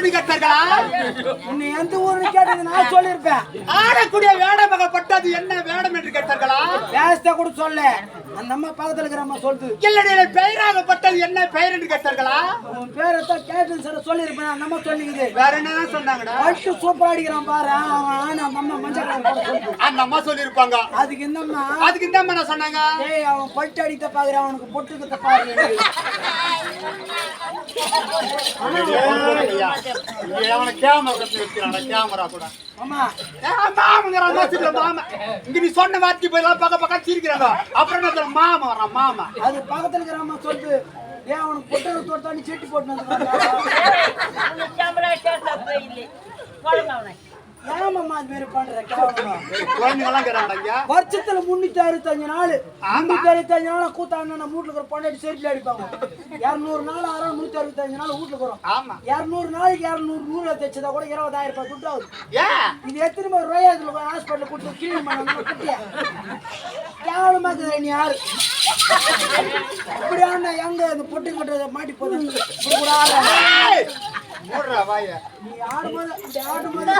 எப்படி கேட்டார்களா? உன்னை எந்த ஊர்னு கேட்டது நான் சொல்லியிருப்பேன். ஆடக்கூடிய வேடமாகப்பட்டது என்ன வேடம் என்று கேட்டார்களா? வேஸ்டா கூட சொல்ல. அந்த அம்மா பக்கத்துல இருக்கிற அம்மா சொல்லுது. இல்லையே பெயராகப்பட்டது என்ன பெயர் என்று கேட்டார்களா? உன் பேரத்தான் கேட்டு சார் சொல்லியிருப்பேன். அந்த அம்மா சொல்லிக்குது. வேற என்ன சொன்னாங்கடா? பட்டு சூப்பரா அடிக்கிறான் பாரு. அவன் அந்த அம்மா மஞ்சள் கலர் போட சொல்லுது. அந்த அம்மா சொல்லியிருப்பாங்க. அதுக்கு இந்த அம்மா என்ன சொன்னாங்க? ஏய் அவன் பட்டு அடித்த பாக்குற அவனுக்கு பொட்டுக்கு பாரு. கேமரா கூட அம்மா இங்க நீ சொன்ன வார்த்தை போய் பக்க பக்கம் சிரிக்கிறாங்க. அப்புறம் என்ன மாமா வரான் மாமா. அது பக்கத்துல இருக்கிற அம்மா சொல்லுது. ஏன் அவனுக்கு பொட்டு தோட்டாண்டி செட்டி போட்டு ஏமாம்மா அது மாதிரி பண்ற வருஷத்துல 365 நாள் 365 நாள் கூத்தாடினா வீட்டுல இருக்கிற பொண்டாட்டி செருப்பில் அடிப்பாங்க. 200 நாள் 365 நாள் வீட்டுல இருக்கிறோம். 200 நாளைக்கு 200 நூறு தைச்சதா கூட 20,000 ரூபாய் துட்டு ஆகுது. இது எத்தனை பேர் ரோயாதுல போய் ஹாஸ்பிட்டல் கொடுத்து கிளீன் பண்ண குட்டியா கேவலமா இருக்குது. நீ யாரு இப்படி ஆனா எங்க இந்த பொட்டு கட்டுறத மாட்டி போது இப்படி கூட நீ ஆடும்போது அப்படி ஆடும்போது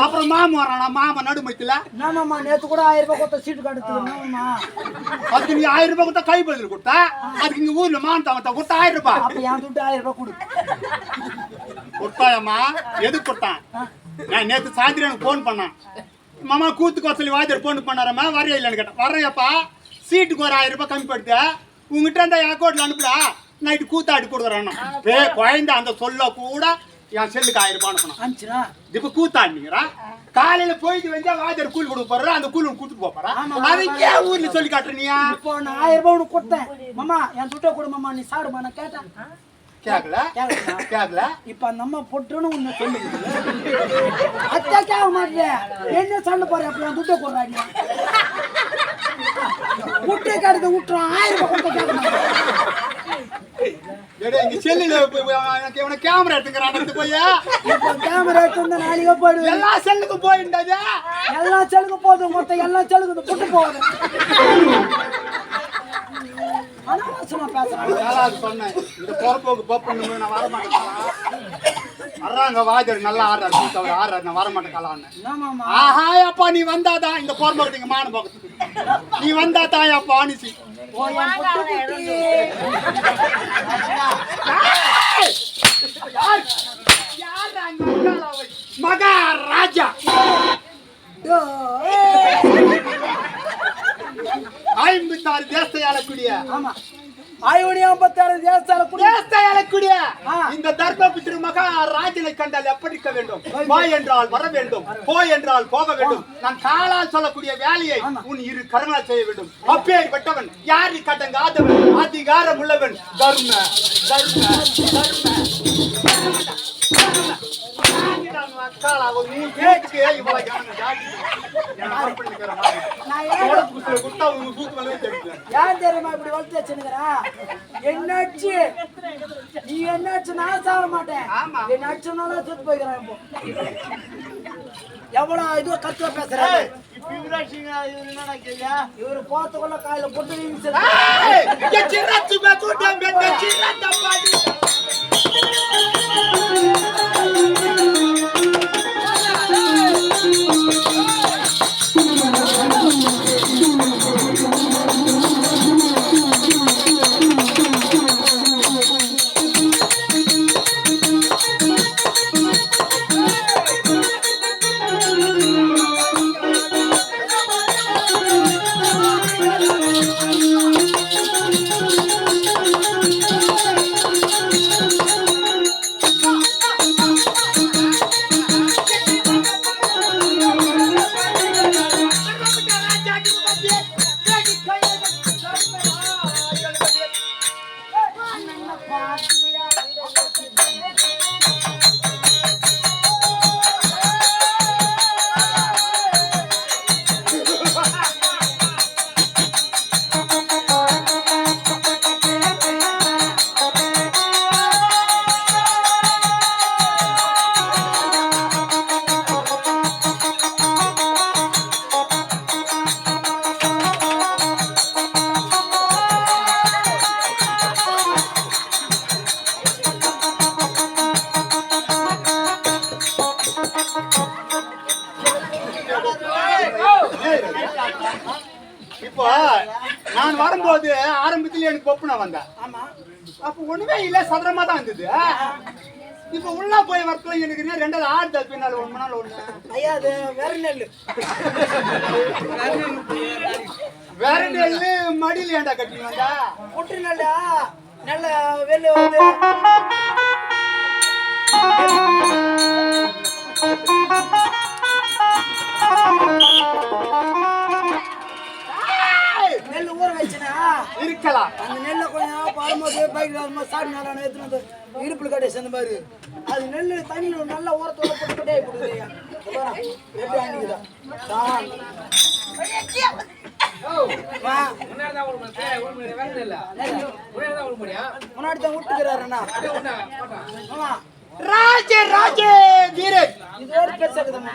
அப்புறம் மாமா வரானா மாமா நடுமைத்துல நாமாமா நேத்து கூட 1000 ரூபாய் கொடுத்த சீட்டு கட்டுமா அதுக்கு நீ 1000 ரூபாய் கொடுத்தா கை பதில் கொடுத்தா அதுக்கு இங்க ஊர்ல மானத்தை கொடுத்தா 1000 ரூபாய். அப்ப என் துட்டு 1000 ரூபாய் கொடு. கொடுத்தாயம்மா எது கொடுத்தான்? நான் நேத்து சாயந்தரம் எனக்கு போன் பண்ணேன். மாமா கூத்துக்கு சொல்லி வாத்தியார் போன் பண்ணாரம்மா வரையா இல்லைன்னு கேட்டேன். வரையப்பா சீட்டுக்கு ஒரு 1000 ரூபாய் கம்மி படுத்த உங்ககிட்ட இருந்தா அக்கௌண்ட்ல அனுப்புடா நைட்டு கூத்தாடி கொடுக்குறேன். குழந்தை அந்த சொல்ல கூட என் செல்லுக்கு 1000 ரூபாய் அனுப்பணும். இப்ப கூத்தாடினீங்களா? காலையில போயிட்டு வந்தா வாத்தியார் கூலி கொடுக்க போற அந்த கூலி கூட்டு போறா. அதுக்கே ஊர்ல சொல்லி காட்டுறீங்க. இப்போ நான் 1000 ரூபாய் உனக்கு கொடுத்தேன். மாமா என் துட்டை கொடு மாமா நீ சாப்பிடுமா நான் கேட்டேன். கேக்கல இப்ப அந்த அம்மா பொட்டுன்னு உன்னை சொல்லுது. அத்தா கேட்க மாட்டேன். என்ன சண்டை போற அப்படி என் துட்டை கொடுறாங்க. முட்டை கடுத்து விட்டுறான் 1000 ரூபாய் கொடுத்த கேட்க மாட்டேன். கேமரா எடுத்துக்கிறான் போய் இப்ப கேமரா எடுத்து நாளைக்கு போயிடு. எல்லா செல்லுக்கும் போயிட்டாது. எல்லா செல்லுக்கும் போதும். மொத்தம் எல்லா செல்லுக்கும் புட்டு போகுது. சொன்னேன் இந்த பொறப்போக்கு பப்பு நான் வரமாட்டேன். வர்றாங்க வாஜர் நல்லா ஆடுறாரு ஆடுறாரு நான் வரமாட்டேன். ஆஹா அப்பா நீ வந்தாதான் இந்த பொறம்போக்கு நீங்க மான போக்கு நீ வந்தாதான் அப்பா அனுசி மகாராஜா 56 தேசத்தை ஆளக்கூடிய ஆமா 56 தேசத்தை ஆளக்கூடிய இந்த தர்மபுத்திர மகாராஜனை கண்டால் எப்படி இருக்க வேண்டும்? வா என்றால் வர வேண்டும், போ என்றால் போக வேண்டும். நான் காலால் சொல்லக்கூடிய வேலையை உன் இரு கரங்களால் செய்ய வேண்டும். அப்பேற்பட்டவன் யாரை கட்டங்காதவன் அதிகாரம் உள்ளவன் தர்ம தர்ம என்னாச்சு நீ என்னாச்சு நான் சாப்பிட மாட்டேன். என்னாச்சுனாலும் செத்து போய்க்கிறேன். இப்போ எவ்வளவு இதுவா கத்துவ பேசுறாரு. இவரு போறதுக்குள்ள காயில போட்டு இப்போ நான் வரும்போது ஆரம்பத்துல எனக்கு கொப்புனா வந்தேன். ஆமா. அப்ப ஒண்ணுமே இல்ல, சதுரமா தான் இருந்தது. இப்ப உள்ள போய் வரத்துல எனக்கு ரெண்டாவது ஆடு பின்னால ஒண்ணு நாள் ஒண்ணு. ஐயா அது வேற நெல்லு. வேற நெல்லு மடியில ஏண்டா கட்டிங்க வந்தா? ஒட்டு நெல்லா நல்ல வெள்ளு வந்து நெல் ஊற வச்சுனா இருக்கலாம். அந்த நெல்லை கொஞ்சம் வரும்போது பைக்ல வரும்போது சாடி நல்லா எடுத்துன்னு வந்து இடுப்புல கட்டி சேர்ந்த மாதிரி அது நெல் தண்ணியில் நல்லா ஊரத்தோட போட்டு கட்டியே கொடுக்குறியா எப்படி ஆண்டிக்குதா முன்னாடி தான் விட்டுக்கிறாருண்ணா. ஆமா ராஜே ராஜே தீரஜ் இது ஒரு பெருசாக்குதம்மா.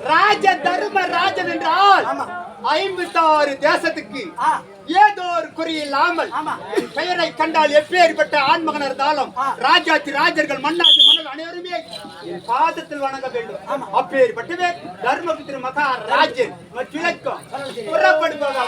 ராஜ தர்ம ராஜன் என்றால் ஆமா 56 தேசத்துக்கு ஏதோ ஒரு குறி இல்லாமல் ஆமா என் பெயரை கண்டால் எப்பேற்பட்ட ஆண்மகன் இருந்தாலும் ராஜாத்தி ராஜர்கள் மன்னாதி மன்னர் அனைவருமே என் பாதத்தில் வணங்க வேண்டும். அப்பேற்பட்டவர் தர்மபுத்திர மகா ராஜன் மற்றும் புறப்படுவதா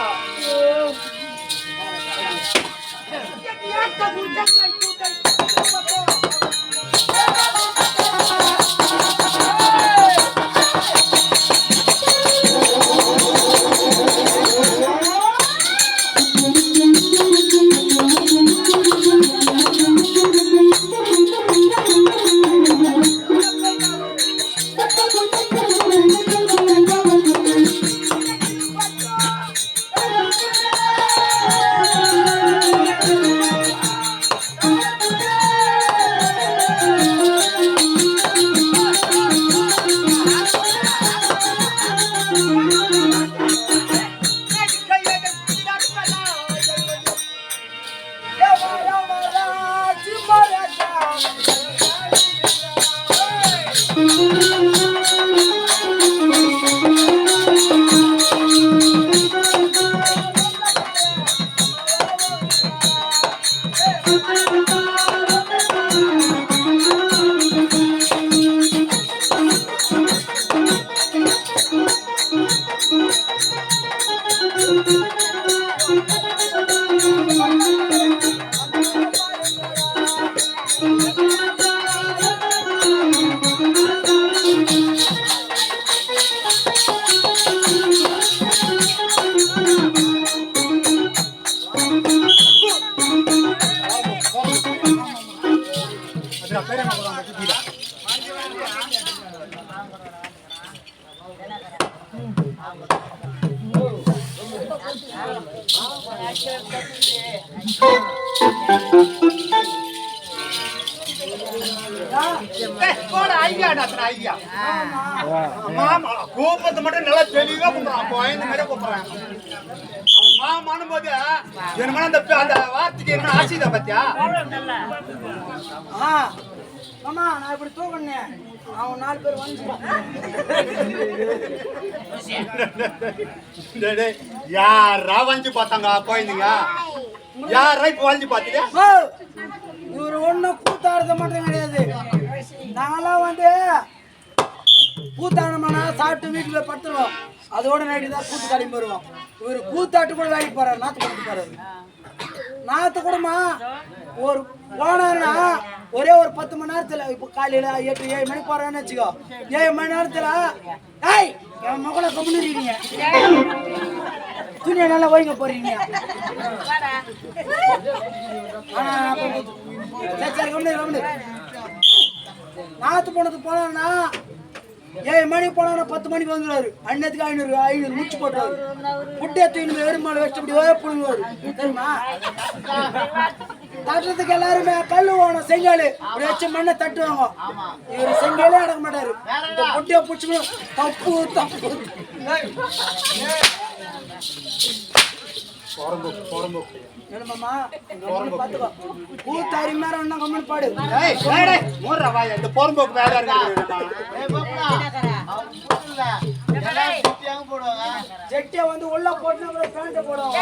கூப்பத்தை மட்டும் நல்லா தெளிவா கூப்பிடுறான். குழந்தை மாதிரி கூப்பிடுறான். மாமானும் போது என்ன அந்த வார்த்தைக்கு என்ன ஆசைதா பத்தியா? ஆமா நான் இப்படி தூக்கணேன் அவன் 4 பேர் வந்து யாரா வந்து பார்த்தாங்க குழந்தைங்க? யாரா இப்ப வந்து பாத்தீங்க? இவரு ஒன்னும் கூத்தாடுறது மட்டும் கிடையாது. நாங்கெல்லாம் வந்து கூத்தாடமானா சாப்பிட்டு வீட்டுல படுத்துருவோம். அதோட நைட்டு தான் கூத்து கிளம்பி வருவோம். இவரு கூத்தாட்டு கூட வேலைக்கு போறாரு. நாத்து கொடுத்து போறாரு. நாத்து கூடமா ஒரு போனாருன்னா ஒரே ஒரு 10 மணி நேரத்துல இப்போ காலையில 8-7 மணிக்கு போறான்னு வச்சுக்கோ. 7 மணி நேரத்துல ஏய் என் மகளை கம்முன்னு துணியை நல்லா ஓய்ங்க போறீங்க. நாத்து போனது போனா 7 மணிக்கு போனா 10 மணிக்கு வந்துடுவாரு. அன்னத்துக்கு 500 முடிச்சு போட்டுருவாரு. புட்டியை தூக்கி எருமாடு வச்சு இப்படி புடுங்குவாரு தெரியுமா? தட்டுறதுக்கு எல்லாருமே கல்லு ஓணும் செங்காலு இப்படி வச்சு மண்ணை தட்டுவாங்க. இவரு செங்காலே அடக்க மாட்டாரு. இந்த புட்டியை பிடிச்சி தப்பு தப்பு என்னமாமா பாத்துக்கோ. கூத்தாரி மேல ஒன்னும் கம்மன் பாடு. இந்த போறம்போக்கு வேலை ஜெட்டியா வந்து உள்ள போட்டு பேண்ட் போடுவோம்.